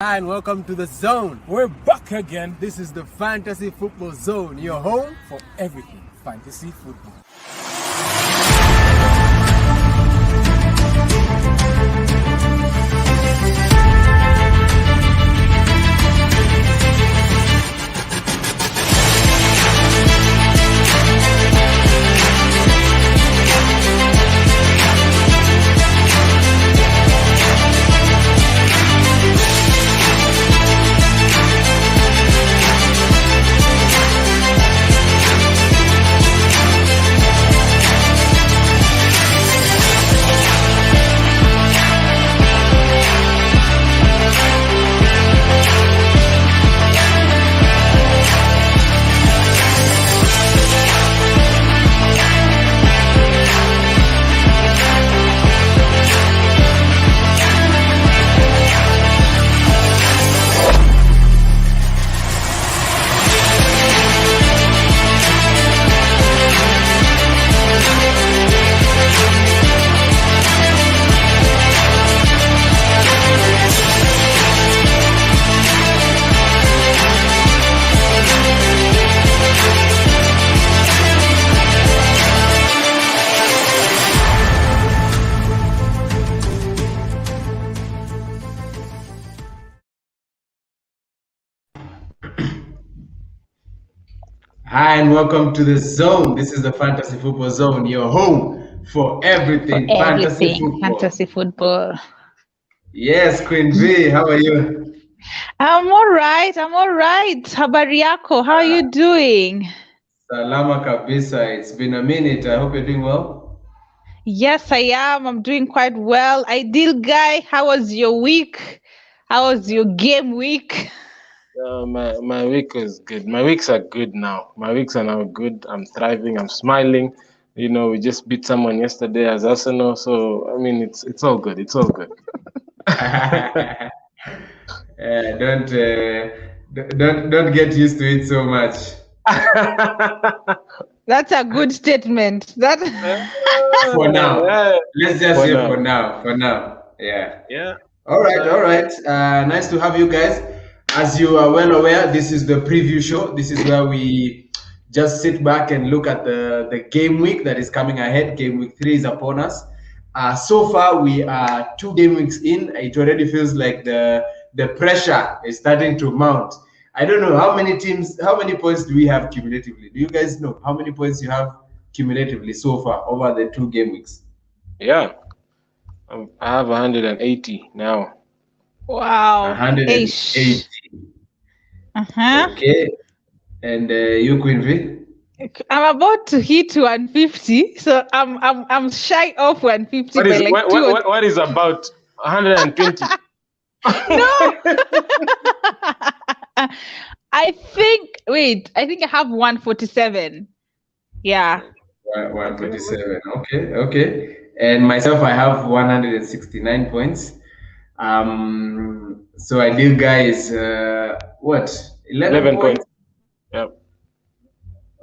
And welcome to the Zone. We're back again. This is the Fantasy Football Zone, your home For everything fantasy football. Hi, and welcome to the Zone. This is the Fantasy Football Zone, your home for everything fantasy football. Yes, Queen V, how are you? I'm all right. Habari yako, how are you doing? Salama kabisa. It's been a minute. I hope you're doing well. Yes, I am. I'm doing quite well. Ideal guy, how was your week? How was your game week? My week is good. My weeks are good now. My weeks are now good. I'm thriving. I'm smiling. You know, we just beat someone yesterday as Arsenal. So I mean, it's all good. It's all good. Don't get used to it so much. That's a good statement. That For now, Yeah. let's just For say now. for now. Yeah. Yeah. All right. Nice to have you guys. As you are well aware, this is the preview show. This is where we just sit back and look at the game week that is coming ahead. Game week 3 is upon us. So far, we are 2 game weeks in. It already feels like the pressure is starting to mount. I don't know how many points do we have cumulatively? Do you guys know how many points you have cumulatively so far over the 2 game weeks? Yeah. I have 180 now. wow. 180. Uh-huh. Okay. And you, Queen V? I'm about to hit 150, so I'm shy of 150 What by is like what, two or what, what is about 120? No. I think I have 147. Yeah. 147. Okay. And myself, I have 169 points. So ideal guy is what? 11 points? Yep.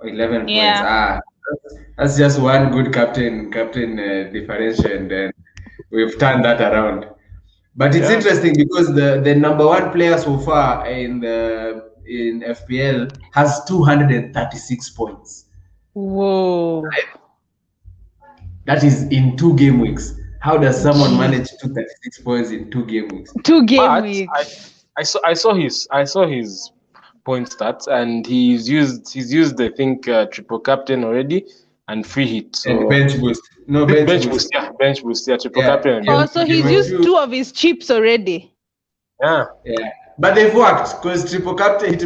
11 Yeah. points. That's just one good captain differential, and then we've turned that around. But it's Yeah. interesting because the number 1 player so far in FPL has 236 points. Whoa. That is in 2 game weeks. How does someone manage 236 points in 2 game weeks? 2 game But weeks. I saw his point stats, and he's used I think triple captain already and free hit. So And bench boost. No, bench boost, triple Yeah. captain. And Oh, so he's Game used week 2. 2 of his chips already. Yeah. But they've worked because triple captain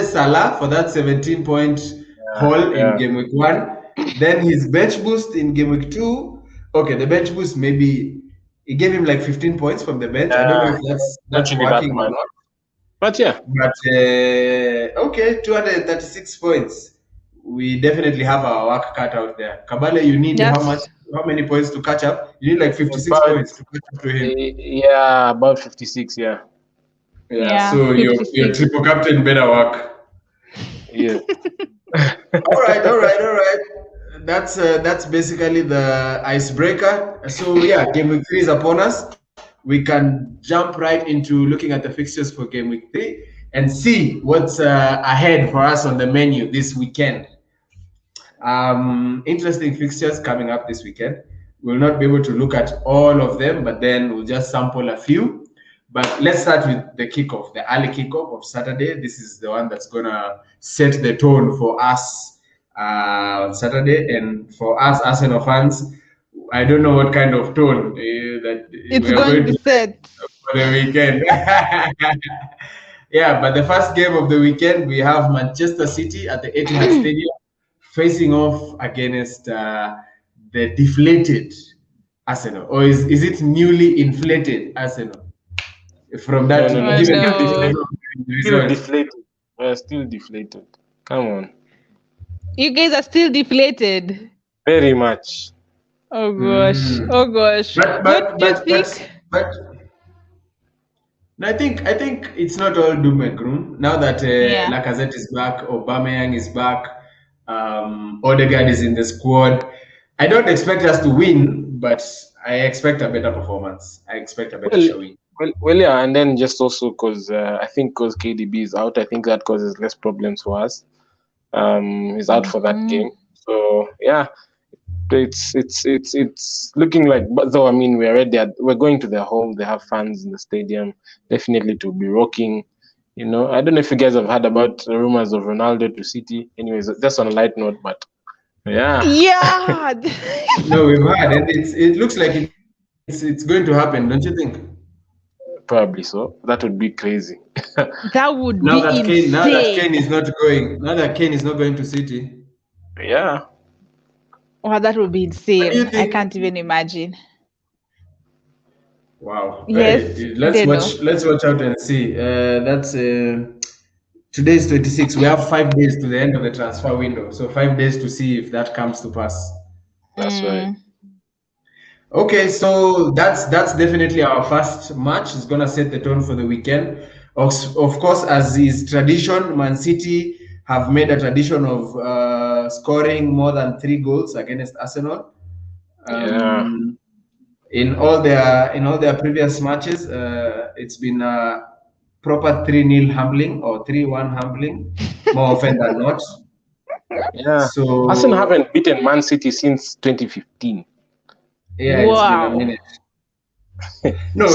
Salah for that 17-point haul in game week 1. Then his bench boost in game week 2. Okay, the bench boost maybe it gave him like 15 points from the bench. I don't know if that's Actually, that working or much. not. But yeah. But okay, 236 points. We definitely have our work cut out there. Kabale, you need Yes. how many points to catch up? You need like 56 About- points to catch up to him. Yeah, about 56. Yeah. Yeah, So your 56. triple captain better work. Yeah. All right. That's basically the icebreaker. So yeah, game week 3 is upon us. we can jump right into looking at the fixtures for game week 3 and see what's ahead for us on the menu this weekend. Interesting fixtures coming up this weekend. We'll not be able to look at all of them, but then we'll just sample a few. But let's start with the kickoff, the early kickoff of Saturday. This is the one that's going to set the tone for us on Saturday. And for us Arsenal fans, I don't know what kind of tone that it's going to set for the weekend. Yeah, but the first game of the weekend, we have Manchester City at the Etihad Stadium facing off against the deflated Arsenal. Or is it newly inflated Arsenal? From that, No. Still deflated. We're still deflated. Come on. You guys are still deflated. Very much. Oh gosh. Oh gosh. But I think it's not all doom and gloom. Now that Lacazette is back, Aubameyang is back, Odegaard is in the squad. I don't expect us to win, but I expect a better performance. I expect a better showing. Well, yeah, and then just also because I think because KDB is out, I think that causes less problems for us. He's out for that game, so yeah, it's looking like. But though I mean, we're going to their home. They have fans in the stadium, definitely to be rocking. You know, I don't know if you guys have heard about the rumors of Ronaldo to City. Anyways, just on a light note, but yeah. No, we've heard, and it looks like it's going to happen, don't you think? Probably so. That would be crazy. That would be insane. Now that Kane is not going. Now that Kane is not going to City. Yeah. Oh, that would be insane. I can't even imagine. Wow. Yes. Hey, let's watch out and see. That's today's 26. We have 5 days to the end of the transfer window. So 5 days to see if that comes to pass. That's right. Okay, so that's definitely our first match. It's gonna set the tone for the weekend. Of course, as is tradition, Man City have made a tradition of scoring more than 3 goals against Arsenal. In all their previous matches, it's been a proper 3-0 humbling or 3-1 humbling, more often than not. Yeah. So Arsenal haven't beaten Man City since 2015. Yeah, wow. It's been a minute. No,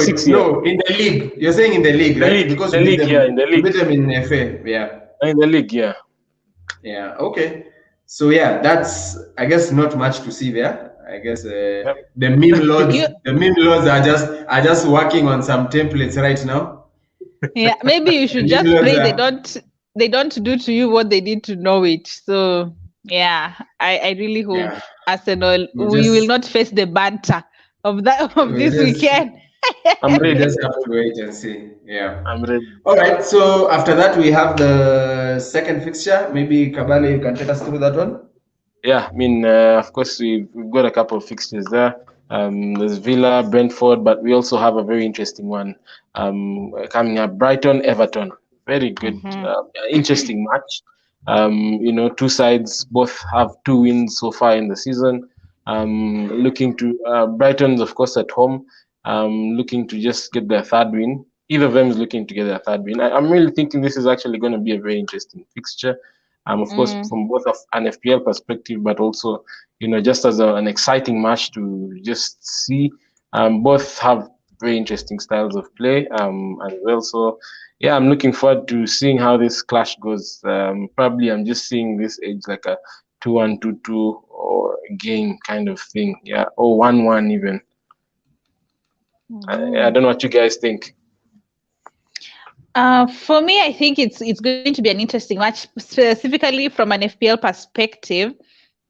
in the league. You're saying in the league, right? Because in the league. Beat them in FA, yeah. In the league, yeah. Yeah, okay. So yeah, that's I guess not much to see there. I guess the meme lords are just working on some templates right now. Yeah, maybe you should just pray they don't do to you what they did to Norwich. So yeah, I really hope Arsenal we will not face the banter of this weekend. I'm ready. We just have to wait and see. Yeah, I'm ready. All right. So after that, we have the second fixture. Maybe Kabale, you can take us through that one. Yeah, I mean, of course, we've got a couple of fixtures there. There's Villa, Brentford, but we also have a very interesting one coming up. Brighton, Everton. Very good, interesting match. You know, two sides both have 2 wins so far in the season. Looking to Brighton's, of course, at home. Looking to just get their 3rd win. Either of them is looking to get their 3rd win. I'm really thinking this is actually going to be a very interesting fixture. Of course, from both of an FPL perspective, but also, you know, just as an exciting match to just see. Both have very interesting styles of play as well. So, yeah, I'm looking forward to seeing how this clash goes. Probably I'm just seeing this age like a 2-1, 2-2 or a game kind of thing. Yeah, or 1-1 even. I don't know what you guys think. For me, I think it's going to be an interesting match, specifically from an FPL perspective,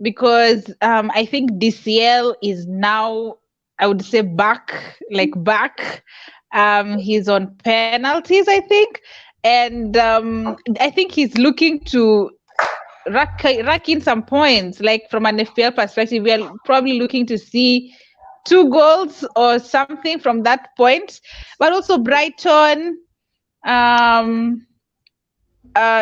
because I think DCL is now, I would say, back. He's on penalties, I think, and I think he's looking to rack in some points. Like from an FPL perspective, we are probably looking to see 2 goals or something from that point, but also Brighton.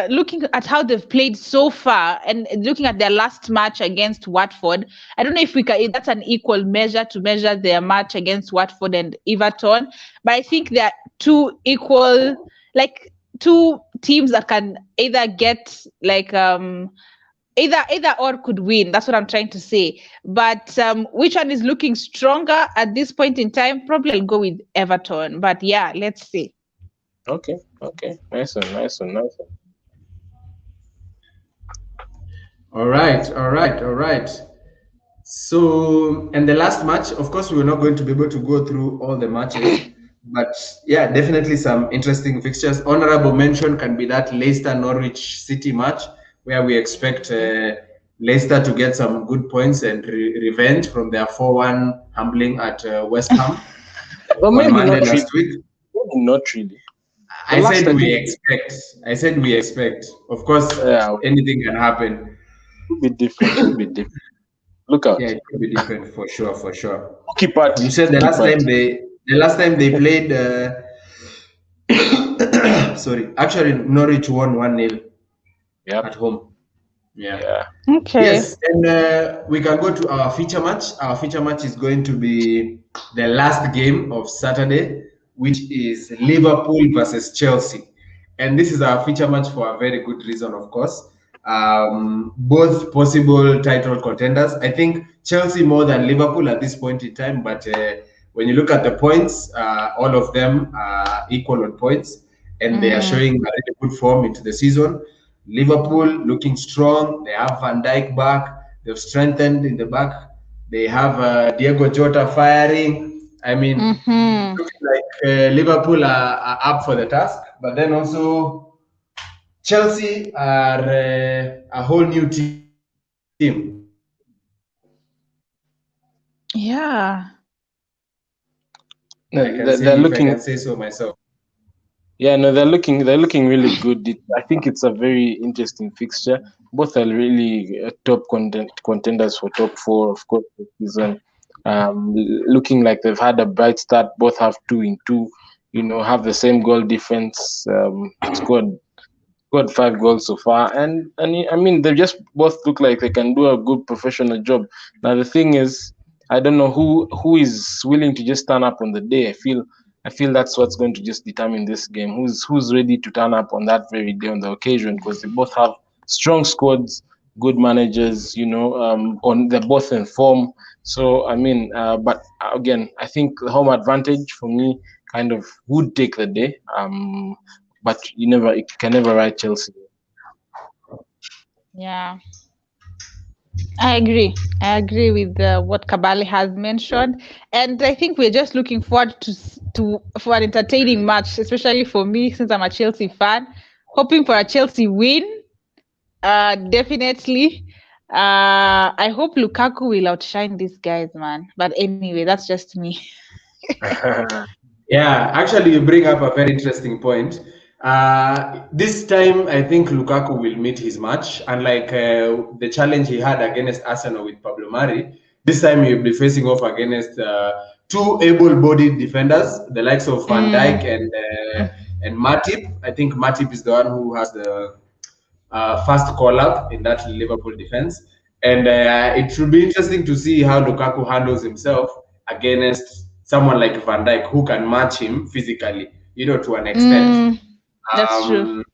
looking at how they've played so far and looking at their last match against Watford, I don't know if that's an equal measure to measure their match against Watford and Everton, but I think they're two equal, like two teams that can either get like either or could win. That's what I'm trying to say. But which one is looking stronger at this point in time? Probably I'll go with Everton. But yeah, let's see. Okay. Nice one. All right. So, and the last match, of course, we're not going to be able to go through all the matches, but yeah, definitely some interesting fixtures. Honorable mention can be that Leicester Norwich City match, where we expect Leicester to get some good points and revenge from their 4-1 humbling at West Ham Well, on maybe Monday not really. last week. Maybe not really. I last said time- we expect. I said we expect. Of course, Yeah. anything can happen. Could be different. Look out. Yeah, it could be different for sure. Cookie party. You said the last time they played. Sorry, actually Norwich won 1-0 Yep. at home. Yeah. Yeah. Okay. Yes, and we can go to our feature match. Our feature match is going to be the last game of Saturday, which is Liverpool versus Chelsea. And this is our feature match for a very good reason, of course. Both possible title contenders. I think Chelsea more than Liverpool at this point in time, but when you look at the points, all of them are equal on points, and they are showing a really good form into the season. Liverpool looking strong. They have Van Dijk back. They've strengthened in the back. They have Diego Jota firing. I mean, looking like Liverpool are up for the task. But then also Chelsea are a whole new team. Yeah. No, I can they're say, if looking. I can say so myself. Yeah, no, they're looking really good. I think it's a very interesting fixture. Both are really top contenders for top four, of course, this season. Looking like they've had a bright start. Both have 2-2. Have the same goal difference. Scored 5 goals so far, and I mean they just both look like they can do a good professional job. Now the thing is, I don't know who is willing to just turn up on the day. I feel that's what's going to just determine this game. Who's ready to turn up on that very day on the occasion, because they both have strong squads, good managers. They're both in form. So I mean, but again, I think the home advantage for me kind of would take the day. But you can never write Chelsea. Yeah. I agree with what Kabali has mentioned, and I think we're just looking forward for an entertaining match, especially for me since I'm a Chelsea fan. Hoping for a Chelsea win, definitely. I hope Lukaku will outshine these guys, man. But anyway, that's just me. Yeah, actually, you bring up a very interesting point. This time, I think Lukaku will meet his match. Unlike the challenge he had against Arsenal with Pablo Mari, this time he'll be facing off against two able-bodied defenders, the likes of Van Dijk and Matip. I think Matip is the one who has the first call-up in that Liverpool defense. And it will be interesting to see how Lukaku handles himself against someone like Van Dijk, who can match him physically, to an extent. That's true.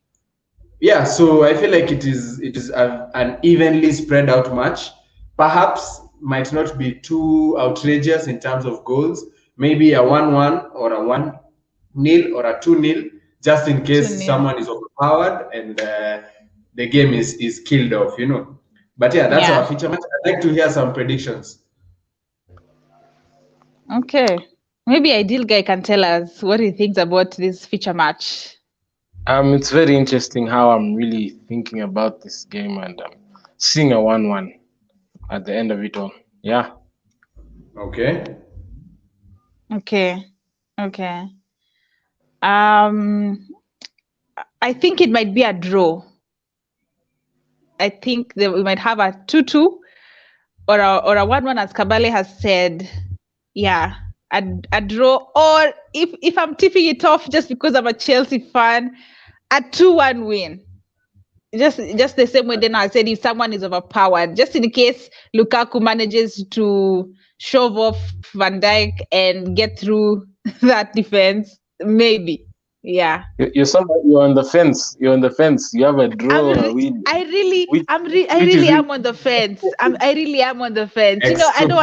Yeah, so I feel like it is an evenly spread out match. Perhaps might not be too outrageous in terms of goals. Maybe a 1-1 or a 1-0 or a 2-0, just in case 2-0. someone is overpowered and the game is killed off, But yeah, that's our feature match. I'd like to hear some predictions. Okay. Maybe Ideal Guy can tell us what he thinks about this feature match. It's very interesting how I'm really thinking about this game, and seeing a 1-1 at the end of it all. Yeah. Okay. I think it might be a draw. I think that we might have a 2-2 or a 1-1, as Kabale has said. Yeah, a draw, or if I'm tipping it off just because I'm a Chelsea fan, a 2-1 win. just the same way then I said if someone is overpowered, just in case Lukaku manages to shove off Van Dijk and get through that defense, maybe. Yeah. You're on the fence. You're on the fence. You have a draw or a win. I really Which is am on the fence. I really am on the fence. You know, I don't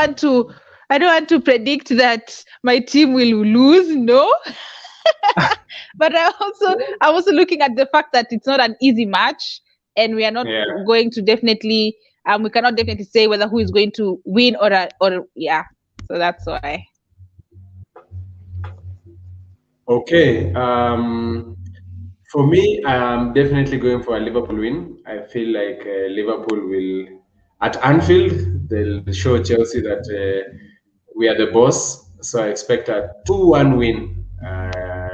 want to predict that my team will lose, no. But I'm also looking at the fact that it's not an easy match, and we are not going to definitely we cannot definitely say whether who is going to win or yeah. So that's why. Okay. For me, I'm definitely going for a Liverpool win. I feel like Liverpool will, at Anfield, they'll show Chelsea that we are the boss. So I expect a 2-1 win.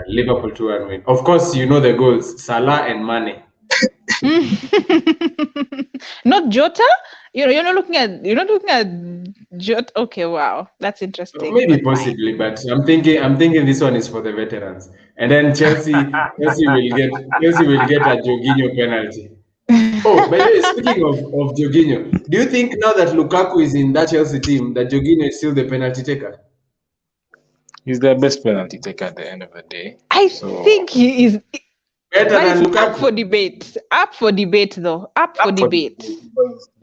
Liverpool 2-1 win. Of course, you know the goals: Salah and Mane. Not Jota. You're not looking at Jota. Okay, wow, that's interesting. Maybe possibly, but I'm thinking this one is for the veterans. And then Chelsea will get a Jorginho penalty. Oh, by the way, speaking of Jorginho, do you think now that Lukaku is in that Chelsea team, that Jorginho is still the penalty taker? He's the best penalty taker at the end of the day. I think he is better than Lukaku. Up for debate. Up for debate, though. Up for debate.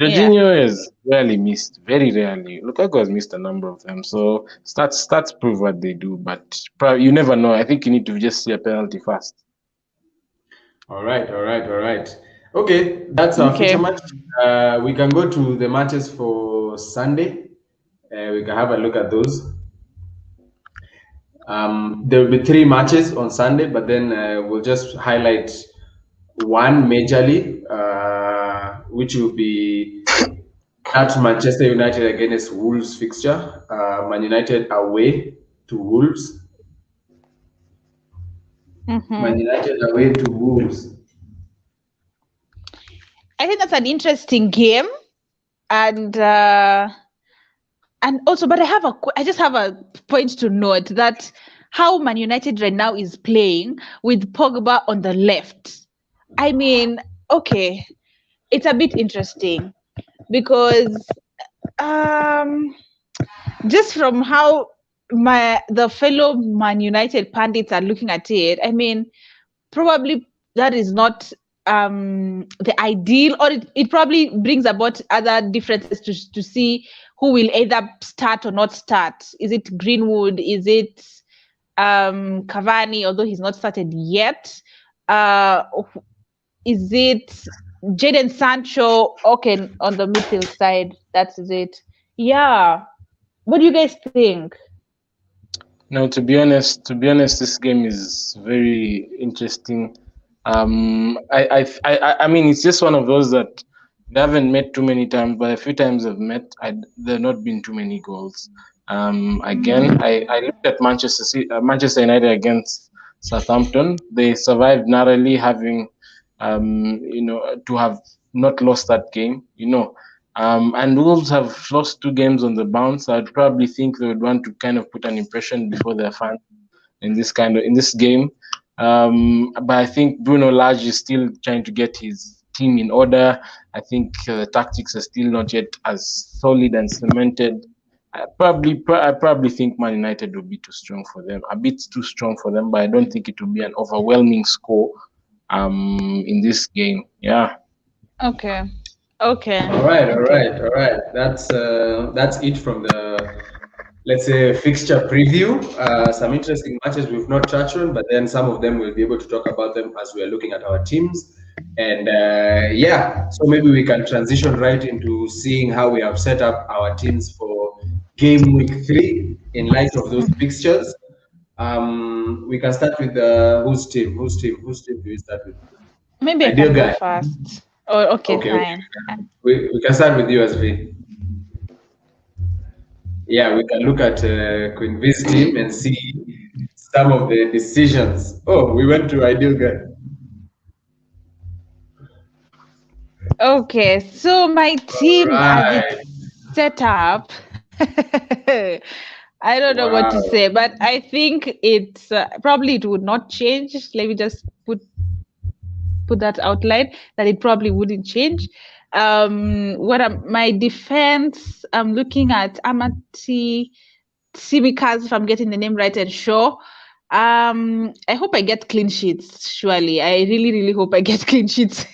Jorginho is rarely missed, very rarely. Lukaku has missed a number of them. So stats prove what they do, but you never know. I think you need to just see a penalty first. All right. Okay, that's our future match. We can go to the matches for Sunday. We can have a look at those. There will be 3 matches on Sunday, but then we'll just highlight one majorly, which will be at Manchester United against Wolves fixture. Man United away to Wolves. Man United away to Wolves. I think that's an interesting game, and also, but I just have a point to note that how Man United right now is playing with Pogba on the left. I mean, okay, it's a bit interesting because just from how the fellow Man United pundits are looking at it, I mean, probably that is not the ideal, or it probably brings about other differences to see who will either start or not start. Is it Greenwood? Is it Cavani, although he's not started yet? Is it Jadon Sancho? Okay, on the midfield side, that's it. Yeah. What do you guys think? No, to be honest, this game is very interesting. I mean, it's just one of those that they haven't met too many times, but a few times they've met, there have not been too many goals. Again, I looked at Manchester United against Southampton. They survived narrowly, having to have not lost that game. And Wolves have lost 2 games on the bounce. I'd probably think they would want to kind of put an impression before their fans in this game. But I think Bruno Lage is still trying to get his team in order. I think the tactics are still not yet as solid and cemented. I probably think Man United will be too strong for them, a bit too strong for them, but I don't think it will be an overwhelming score in this game. Yeah. Okay. All right. That's it from the, let's say, fixture preview. Some interesting matches we've not touched on, but then some of them we'll be able to talk about them as we are looking at our teams. And so maybe we can transition right into seeing how we have set up our teams for game week 3 in light of those fixtures. We can start with whose team? Whose team do we start with? Maybe I can go first. Oh, okay, fine. We can start with you, SV. Yeah, we can look at Queen V's team and see some of the decisions. Oh, we went to Ideal Guy. Okay, so my team as it's set up, I don't know what to say, but I think it's probably it would not change. Let me just put put that outline that it probably wouldn't change. My defense? I'm looking at Amati Simicas, if I'm getting the name right, and Shaw. I hope I get clean sheets. Surely, I really, really hope I get clean sheets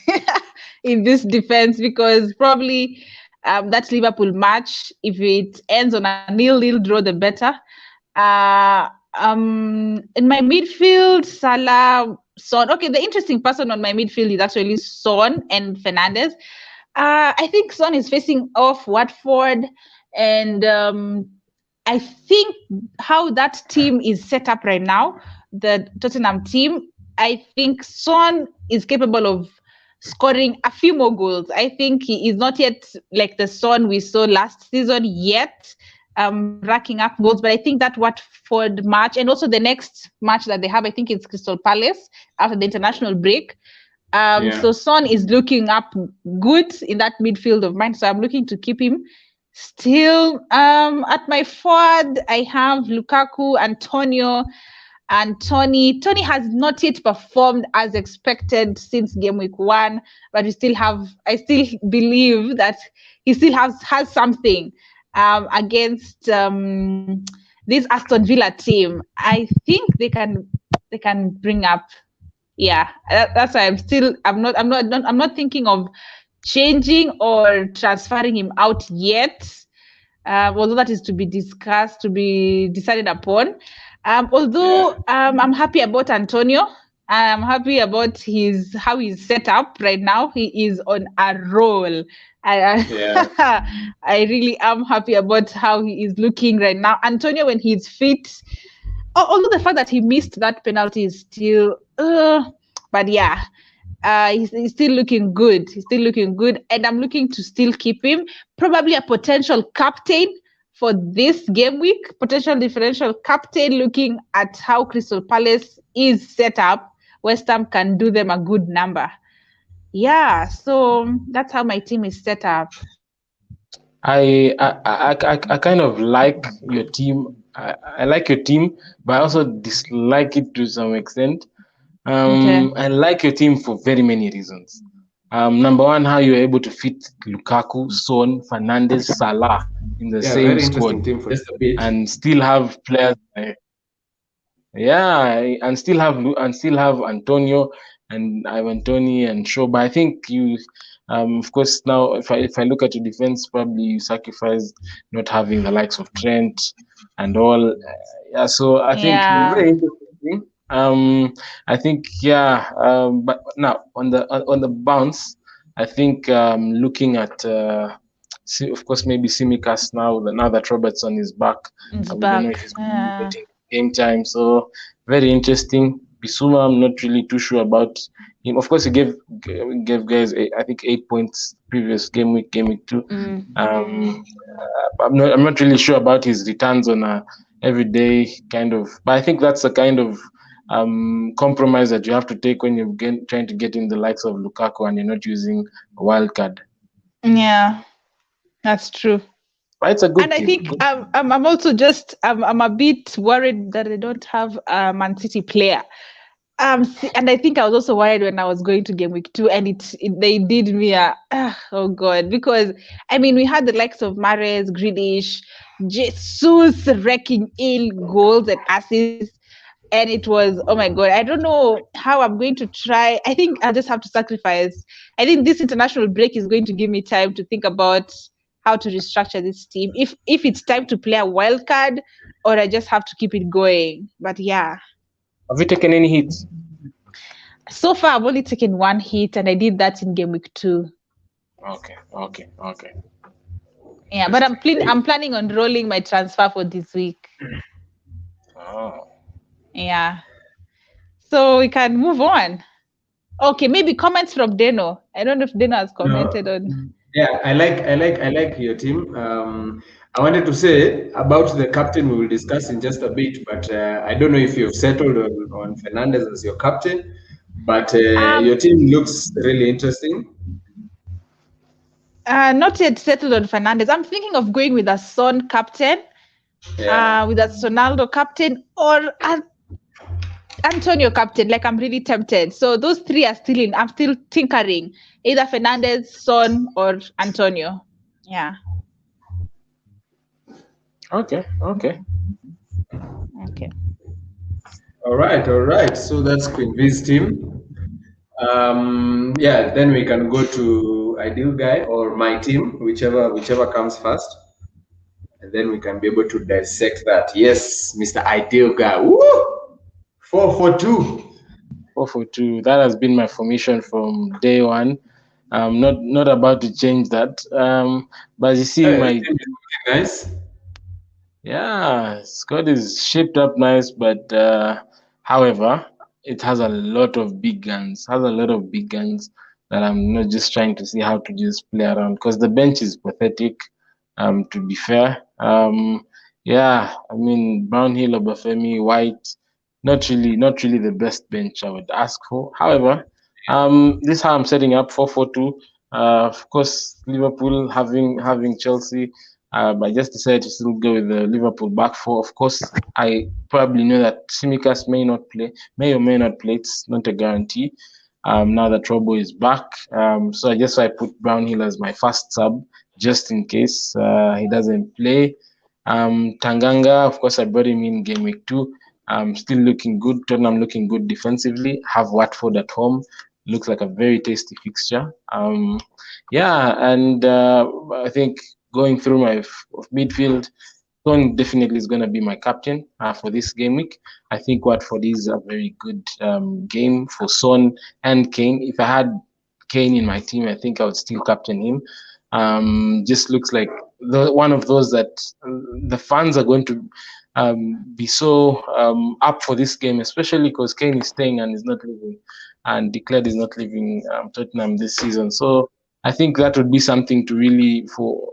in this defense, because probably that Liverpool match, if it ends on a 0-0 draw, the better. In my midfield, Salah, Son. Okay, the interesting person on my midfield is actually Son and Fernandes. I think Son is facing off Watford, and I think how that team is set up right now, the Tottenham team, I think Son is capable of scoring a few more goals. I think he is not yet like the Son we saw last season yet, racking up goals. But I think that Watford match, and also the next match that they have, I think it's Crystal Palace after the international break. So Son is looking up good in that midfield of mine. So I'm looking to keep him. Still, at my forward, I have Lukaku, Antonio, and Tony. Tony has not yet performed as expected since game week 1, but I still believe that he still has something against this Aston Villa team. I think they can bring up. Yeah, that's why I'm not thinking of changing or transferring him out yet, although that is to be discussed, to be decided upon. I'm happy about Antonio. I'm happy about how he's set up right now. He is on a roll. I really am happy about how he is looking right now. Antonio, when he's fit, although the fact that he missed that penalty is still, but yeah. He's still looking good. And I'm looking to still keep him. Probably a potential captain for this game week, potential differential captain, looking at how Crystal Palace is set up. West Ham can do them a good number. Yeah, so that's how my team is set up. I kind of like your team. I like your team, but I also dislike it to some extent. I like your team for very many reasons. Number one, how you're able to fit Lukaku, Son, Fernandes, Salah in the same squad, and still have players. And still have Antonio and Ivan Toney and Shaw. But I think you, of course, now if I look at your defense, probably you sacrificed not having the likes of Trent and all. So I think it's very interesting. I think but now on the bounce, I think looking at of course maybe Simicas now that Robertson is back. Don't know if he's going to be getting game time, so very interesting. Bissouma, I'm not really too sure about him. Of course, he gave guys I think 8 points previous game week 2. I'm not really sure about his returns on a everyday kind of, but I think that's a kind of compromise that you have to take when you're trying to get in the likes of Lukaku and you're not using a wild card. Yeah, that's true. But it's a good and team. I think I'm also just I'm a bit worried that they don't have a Man City player. And I think I was also worried when I was going to game week 2, and they did me oh god, because I mean we had the likes of Mahrez, Grealish, Jesus wrecking in goals and assists. And it was, oh my God, I don't know how I'm going to try. I think I'll just have to sacrifice. I think this international break is going to give me time to think about how to restructure this team. If it's time to play a wild card, or I just have to keep it going. But yeah. Have you taken any hits? So far, I've only taken 1 hit, and I did that in game week 2. Okay. Yeah, but I'm planning on rolling my transfer for this week. Oh. Yeah. So we can move on. Okay, maybe comments from Deno. I don't know if Deno has commented on. Yeah, I like your team. I wanted to say about the captain we will discuss in just a bit, but I don't know if you've settled on Fernandes as your captain, but your team looks really interesting. Not yet settled on Fernandes. I'm thinking of going with a Son captain, with a Sonaldo captain, or Antonio captain. Like I'm really tempted. So those three are still in. I'm still tinkering. Either Fernandez, Son, or Antonio. Yeah. Okay. Okay. All right. So that's Queen V's team. Yeah, then we can go to ideal guy or my team, whichever comes first, and then we can be able to dissect that. Yes, Mr. Ideal guy. Woo! 4-4-2. 4-4-2. That has been my formation from day one. I'm not about to change that. But you see, Hey, my the team is looking nice. yeah, squad is shaped up nice, but however, it has a lot of big guns. Has a lot of big guns that I'm not just trying to see how to just play around because the bench is pathetic. To be fair, yeah, I mean Brownhill, Obafemi, White, not really the best bench I would ask for. However, this is how I'm setting up 4-4-2. Of course, Liverpool having Chelsea. I just decided to still go with the Liverpool back four. Of course, I probably know that Simicas may or may not play. It's not a guarantee. Now that Robo is back, so I put Brownhill as my first sub just in case he doesn't play. Tanganga, of course, I brought him in game week 2. Still looking good. Tottenham looking good defensively. Have Watford at home. Looks like a very tasty fixture. Yeah, and I think going through my midfield, Son definitely is going to be my captain for this game week. I think Watford is a very good game for Son and Kane. If I had Kane in my team, I think I would still captain him. Just looks like one of those that the fans are going to be so up for this game, especially because Kane is staying and is not leaving, and declared is not leaving Tottenham this season. So I think that would be something to really for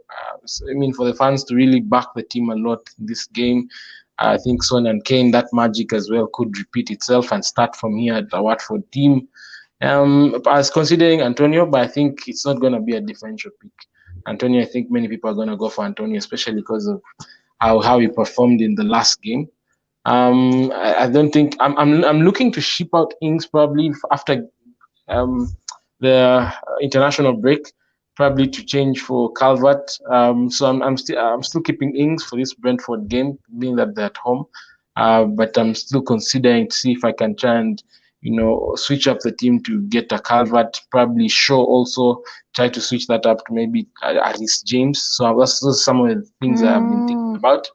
the fans to really back the team a lot in this game. I think Son and Kane, that magic as well could repeat itself and start from here at the Watford team. I was considering Antonio, but I think it's not going to be a differential pick. Antonio, I think many people are going to go for Antonio, especially because of how he performed in the last game. I don't think I'm looking to ship out Ings probably after the international break, probably to change for Calvert. So I'm still keeping Ings for this Brentford game, being that they're at home. But I'm still considering to see if I can try and switch up the team to get a Calvert. Probably Shaw also try to switch that up to maybe at least James. So those are some of the things that I've been thinking about.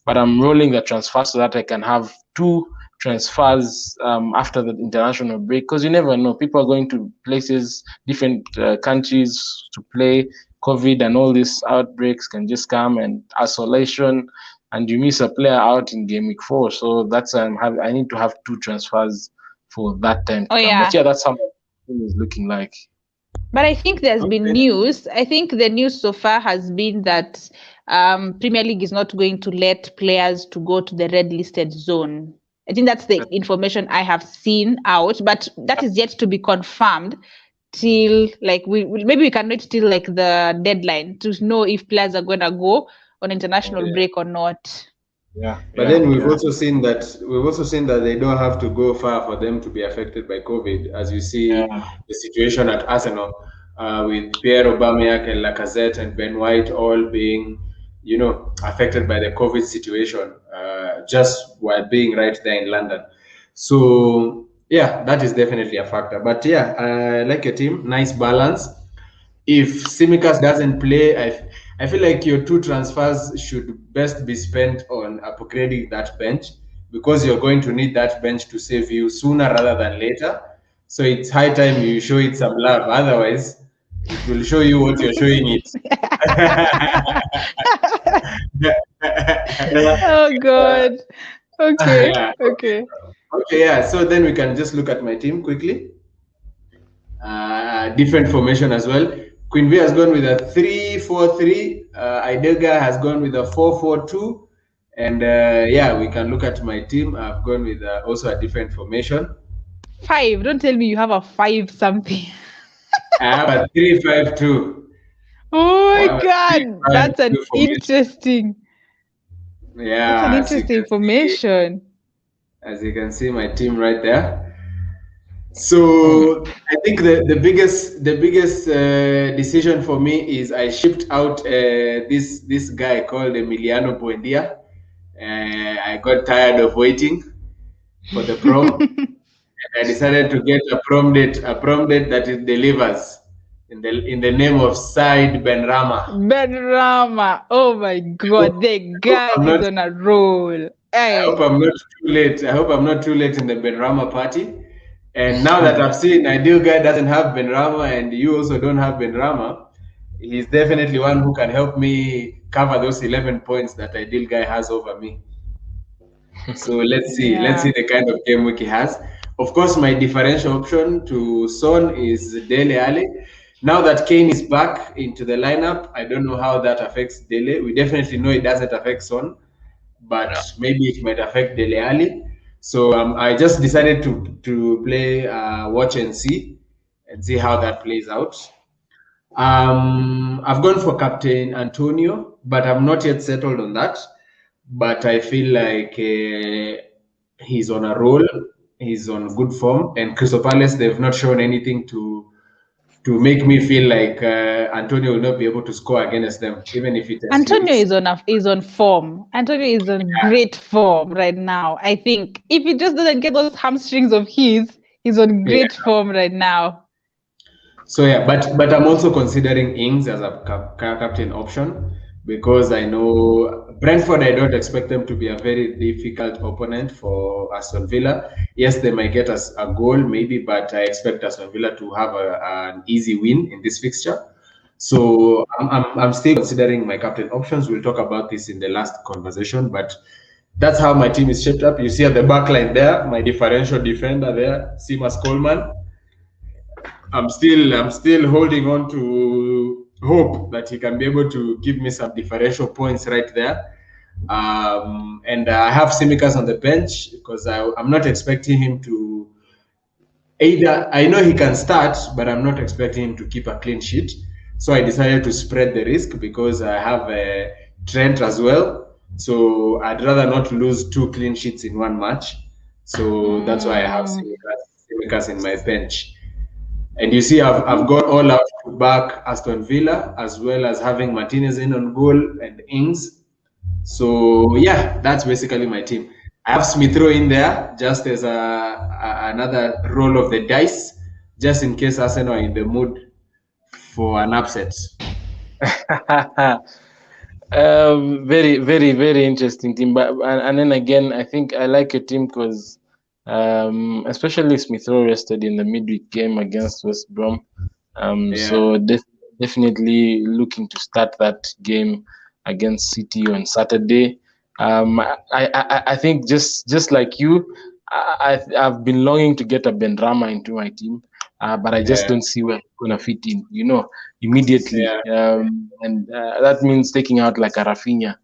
But I'm rolling the transfer so that I can have 2 transfers after the international break, because you never know, people are going to places, different countries to play. COVID and all these outbreaks can just come, and isolation, and you miss a player out in game week 4. So that's I need to have 2 transfers for that time to come. Yeah. But yeah, that's how my team is looking like. But I think there's been news. I think the news so far has been that Premier League is not going to let players to go to the red listed zone. I think that's the information I have seen out, but that is yet to be confirmed till maybe we can wait till the deadline to know if players are going to go on international break or not. Yeah. But then we've also seen that they don't have to go far for them to be affected by COVID, as you see the situation at Arsenal with Pierre Aubameyang and Lacazette and Ben White all being, affected by the COVID situation, just while being right there in London. So yeah, that is definitely a factor. But yeah, I like your team, nice balance. If Simicas doesn't play, I feel like your 2 transfers should best be spent on upgrading that bench, because you're going to need that bench to save you sooner rather than later. So it's high time you show it some love. Otherwise, it will show you what you're showing it. Oh God. Okay. Yeah. Okay. Okay, yeah. So then we can just look at my team quickly. Different formation as well. Queen V has gone with a 3-4-3. Idega has gone with a 4-4-2. And we can look at my team. I've gone with also a different formation. 5. Don't tell me you have a 5 something. I have a 3-5-2. Oh my God, that's an interesting. Yeah, that's an interesting formation. As you can see, my team right there. So I think the biggest decision for me is I shipped out this guy called Emiliano Buendia. I got tired of waiting for the prom. I decided to get a prom date that it delivers in the name of Said Benrama. Ben Rama. Oh my God, the guy I'm is not on a roll. I hope Hey. I'm not too late. I hope I'm not too late in the Benrama party. And now that I've seen Ideal Guy doesn't have Benrama and you also don't have Benrama, he's definitely one who can help me cover those 11 points that Ideal Guy has over me. So let's see. Let's see Yeah. the kind of game week he has. Of course, my differential option to Son is Dele Alli. Now that Kane is back into the lineup, I don't know how that affects Dele. We definitely know it doesn't affect Son, but maybe it might affect Dele Alli. So I just decided to play watch and see how that plays out. I've gone for Captain Antonio, but I'm not yet settled on that. But I feel like he's on a roll. He's on good form, and Crystal Palace they've not shown anything to make me feel like Antonio will not be able to score against them, even if it has Antonio limits. is on form. Antonio is on great form right now. I think if he just doesn't get those hamstrings of his, he's on Yeah. great form right now. So yeah, but I'm also considering Ings as a captain option because I know Brentford. I don't expect them to be a very difficult opponent for Aston Villa. Yes, they might get us a goal maybe, but I expect Aston Villa to have an easy win in this fixture. So I'm still considering my captain options. We'll talk about this in the last conversation, but that's how my team is shaped up. You see at the back line there, my differential defender there, Seamus Coleman. I'm still holding on to hope that he can be able to give me some differential points right there. And I have Simicas on the bench because I'm not expecting him to either. I know he can start, but I'm not expecting him to keep a clean sheet. So I decided to spread the risk because I have Trent as well. So I'd rather not lose 2 clean sheets in one match. So that's why I have Simicas in my bench. And you see, I've gone all out to back Aston Villa as well as having Martinez in on goal and Ings. So yeah, that's basically my team. I have Smith Rowe in there just as another roll of the dice, just in case Arsenal are in the mood for an upset. Very, very, very interesting team. But and then again, I think I like your team because, especially Smith Rowe rested in the midweek game against West Brom. So definitely looking to start that game against City on Saturday. I think just like you, I've been longing to get a Benrama into my team, but I just don't see where it's gonna fit in. Immediately, and that means taking out like a Rafinha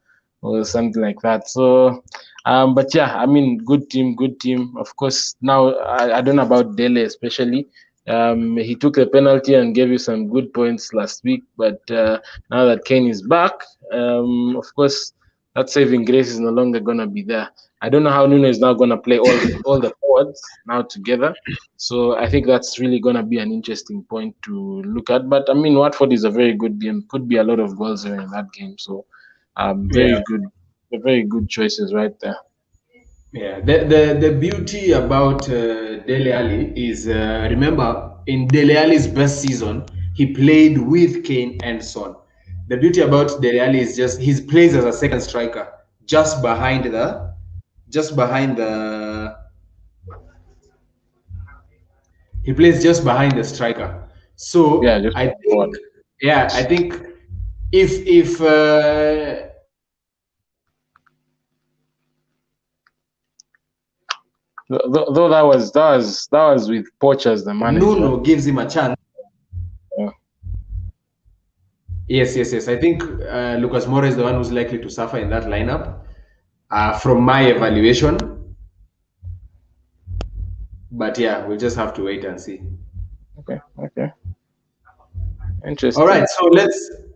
or something like that. So, but yeah, I mean, good team. Of course, now I don't know about Dele especially. He took the penalty and gave you some good points last week, but now that Kane is back, of course, that saving grace is no longer gonna be there. I don't know how Nuno is now gonna play all the forwards now together. So I think that's really gonna be an interesting point to look at. But I mean, Watford is a very good game. Could be a lot of goals in that game. So very good choices right there. Yeah, the beauty about Dele Alli is remember in Dele Alli's best season he played with Kane and Son. The beauty about Dele Alli is just he plays as a second striker, just behind the. He plays just behind the striker. So Yeah, just I think forward. I think if Though that was with Poch as the manager. Nuno gives him a chance. Yeah. Yes. I think Lucas Moura is the one who's likely to suffer in that lineup, from my evaluation. But yeah, we'll just have to wait and see. Okay. Interesting. All right, so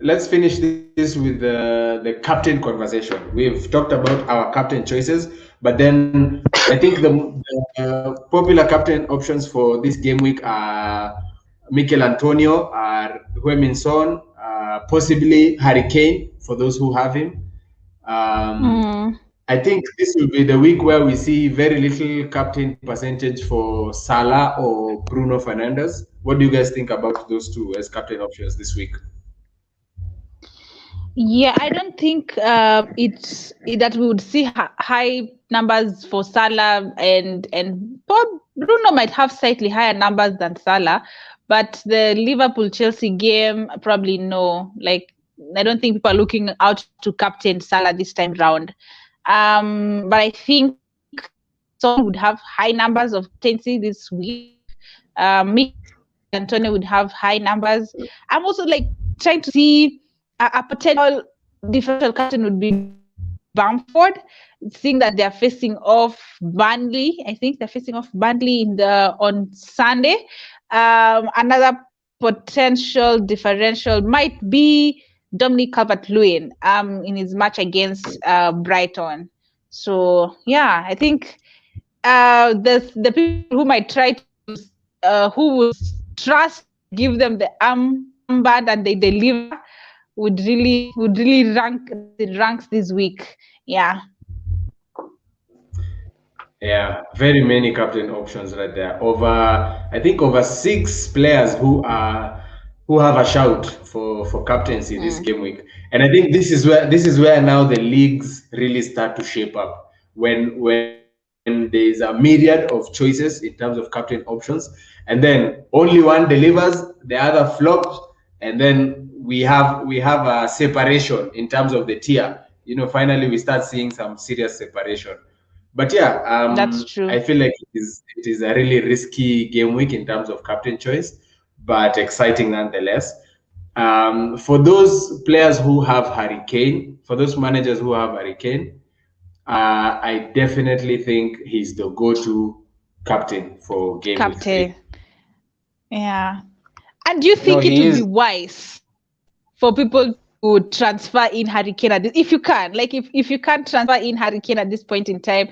let's finish this with the captain conversation. We've talked about our captain choices, But then I think the popular captain options for this game week are Mikel Antonio, Heung-min Son, possibly Harry Kane for those who have him. I think this will be the week where we see very little captain percentage for Salah or Bruno Fernandes. What do you guys think about those two as captain options this week? Yeah, I don't think that we would see high numbers for Salah and Bruno might have slightly higher numbers than Salah, but the Liverpool-Chelsea game, probably no. Like, I don't think people are looking out to captain Salah this time round. But I think Son would have high numbers of captaincy this week. Antonio would have high numbers. I'm also like trying to see a potential differential captain would be Bamford, seeing that they're facing off Burnley. I think they're facing off Burnley on Sunday. Another potential differential might be Dominic Calvert-Lewin in his match against Brighton. So yeah, I think the people who might try to who would trust give them the armband and they deliver would really rank the ranks this week. Yeah. Yeah, very many captain options right there. I think over 6 players who have a shout for captaincy this game week. And I think this is where now the leagues really start to shape up when there's a myriad of choices in terms of captain options, and then only one delivers, the other flops, and then we have a separation in terms of the tier. Finally we start seeing some serious separation. But yeah, that's true. I feel like it is a really risky game week in terms of captain choice, but exciting nonetheless. For those players who have Harry Kane, for those managers who have Harry Kane, I definitely think he's the go-to captain for game week 3. Yeah. And do you think it would be wise for people to transfer in Harry Kane if you can? Like, if you can't transfer in Harry Kane at this point in time,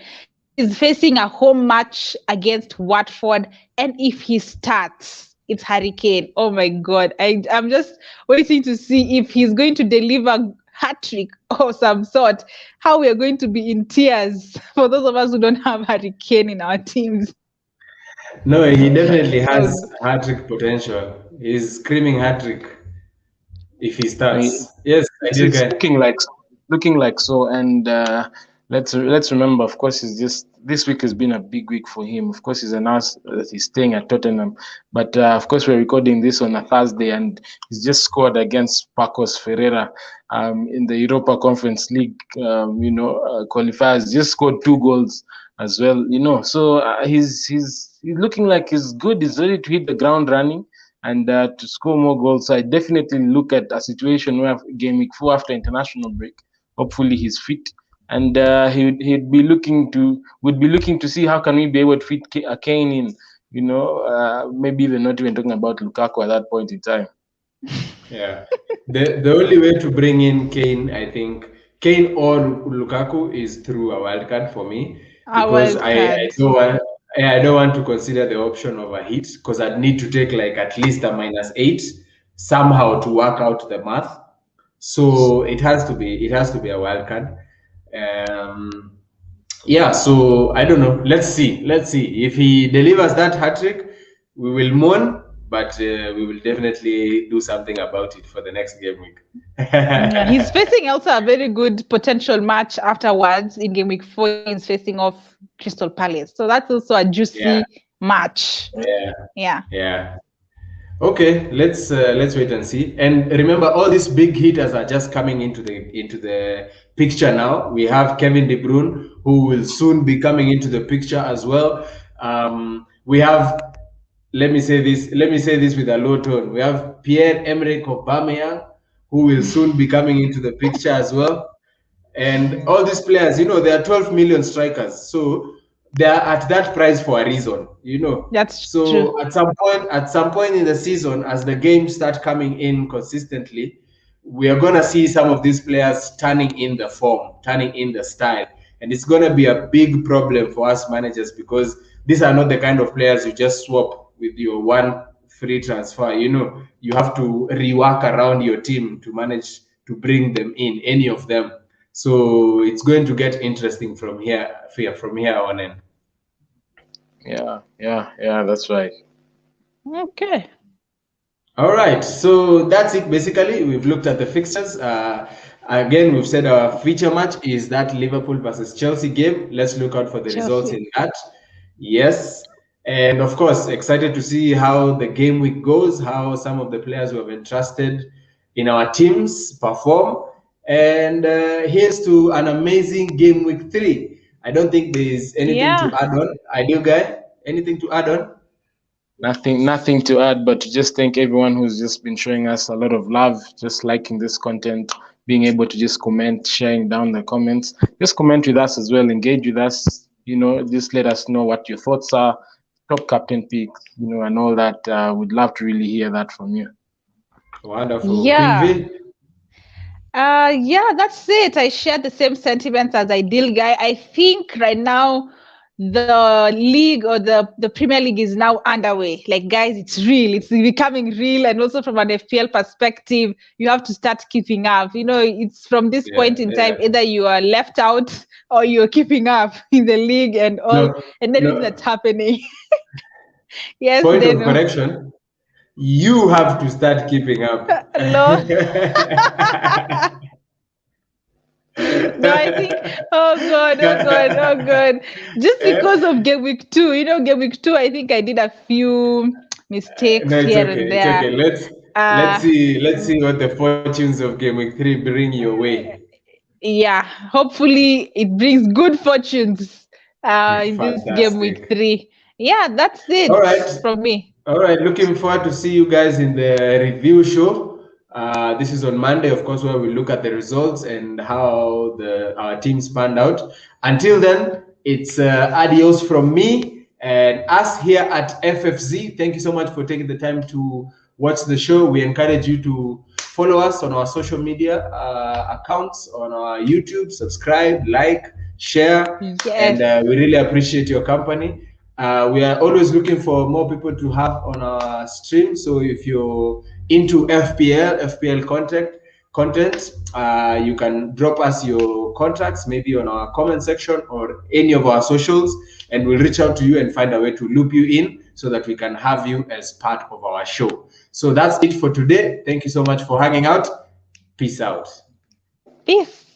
he's facing a home match against Watford, and if he starts, it's Harry Kane. Oh my God. I'm just waiting to see if he's going to deliver hat-trick of some sort, how we are going to be in tears for those of us who don't have Harry Kane in our teams. No, he definitely has hat-trick potential. He's screaming hat-trick if he starts. Yes, it's looking like so. And let's remember, of course, this week has been a big week for him. Of course, he's announced that he's staying at Tottenham, but of course we're recording this on a Thursday, and he's just scored against Pacos Ferreira in the Europa Conference League qualifiers. Just scored 2 goals as well. So he's looking like he's good. He's ready to hit the ground running and to score more goals. So I definitely look at a situation where game week 4 after international break, hopefully he's fit, and would be looking to see how can we be able to fit Kane in. Maybe even not even talking about Lukaku at that point in time. Yeah, the only way to bring in Kane, I think, Kane or Lukaku, is through a wild card for me, because I don't want to consider the option of a hit, because I'd need to take like at least a -8 somehow to work out the math. So it has to be a wild card. Yeah, so I don't know. Let's see if he delivers that hat-trick. We will mourn, but we will definitely do something about it for the next game week. Yeah, he's facing also a very good potential match afterwards in game week 4. He's facing off Crystal Palace, so that's also a juicy match. Yeah. Okay, let's wait and see. And remember, all these big hitters are just coming into the picture now. We have Kevin De Bruyne, who will soon be coming into the picture as well. We have, let me say this with a low tone. We have Pierre-Emerick Aubameyang, who will soon be coming into the picture as well. And all these players, they are 12 million strikers, so they are at that price for a reason, That's so true. at some point in the season, as the games start coming in consistently, we are gonna see some of these players turning in the form, turning in the style, And it's going to be a big problem for us managers, because these are not the kind of players you just swap with your one free transfer. You know, you have to rework around your team to manage to bring them in, any of them. So it's going to get interesting from here on in. Yeah, that's right. Okay. All right, so that's it. Basically, we've looked at the fixtures. Again, we've said our feature match is that Liverpool versus Chelsea game. Let's look out for the results in that. Yes, and of course, excited to see how the game week goes, how some of the players who have entrusted in our teams perform. And here's to an amazing game week 3. I don't think there's anything to add on. Ideal guy, anything to add on? Nothing to add, but to just thank everyone who's just been showing us a lot of love, just liking this content, being able to just comment, sharing down the comments. Just comment with us as well, engage with us, just let us know what your thoughts are, top captain picks, and all that. We'd love to really hear that from you. Wonderful. Yeah. Yeah, that's it. I share the same sentiments as Ideal Guy. I think right now the league or the Premier League is now underway. Like, guys, it's real. It's becoming real. And also from an FPL perspective, you have to start keeping up. It's from this point in time, either you are left out or you're keeping up in the league and all. And then that's happening. Yes. Point of correction. You have to start keeping up. No, I think, oh God. Just because of Game Week 2, Game Week 2, I think I did a few mistakes here and there. It's okay. Let's see what the fortunes of Game Week 3 bring your way. Yeah, hopefully it brings good fortunes in this Game Week 3. Yeah, that's it from me. All right, looking forward to see you guys in the review show. This is on Monday, of course, where we look at the results and how our teams panned out. Until then, it's adios from me and us here at FFZ. Thank you so much for taking the time to watch the show. We encourage you to follow us on our social media accounts, on our YouTube, subscribe, like, share, and we really appreciate your company. We are always looking for more people to have on our stream. So if you're into FPL content, you can drop us your contacts maybe on our comment section or any of our socials, and we'll reach out to you and find a way to loop you in so that we can have you as part of our show. So that's it for today. Thank you so much for hanging out. Peace out. Peace.